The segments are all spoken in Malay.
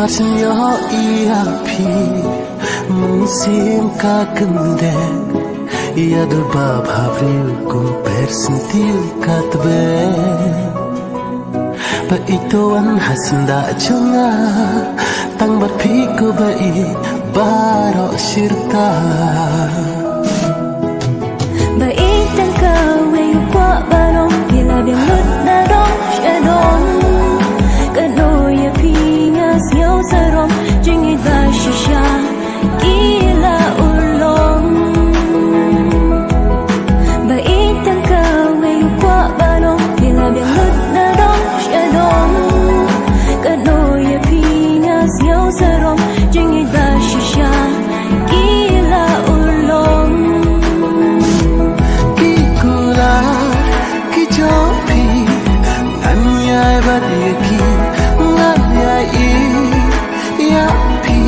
Marsinyo iapi Mensim kakende Ia debab habril kum persentil katbe Ba ituan hasenda jonga Tang berpiku baik barok sirta Baik dan kawe kuat barong Bila bilut darong syadong Kanoya pinga siau sarong Jengit bashisha gila ulong Baik dan kawe kuat barong Bila bilut darong syadong Kanoya pinga siau sarong Jengit bashisha gila ulong Kikula kijopi Nganyai badiki Nganyai iapi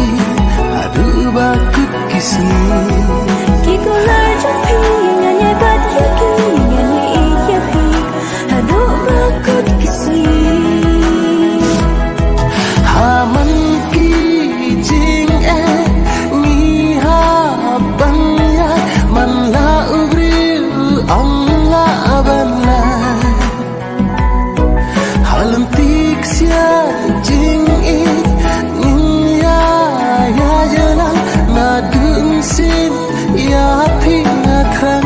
Aduh bakut kisni Kikula jopi Nganyai badiki Nganyai iapi Aduh bakut kisni Haman ki jing ni haban ya man la ubri Allah abana halam tik sia jing ni ya jalan na dun sin ya pingatran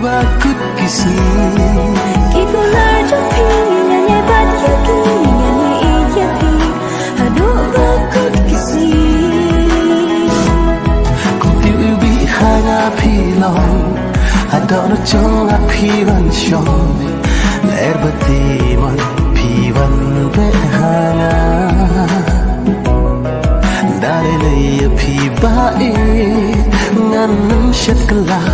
bakut kisni Kikula jopi Nganyai badiki Nganyai iapi Aduh bakut kisni Kuti ubi hanga pilong Adok no chong api van shong Ler batimon pivan behanga Dari lay api bae Nganam syaklah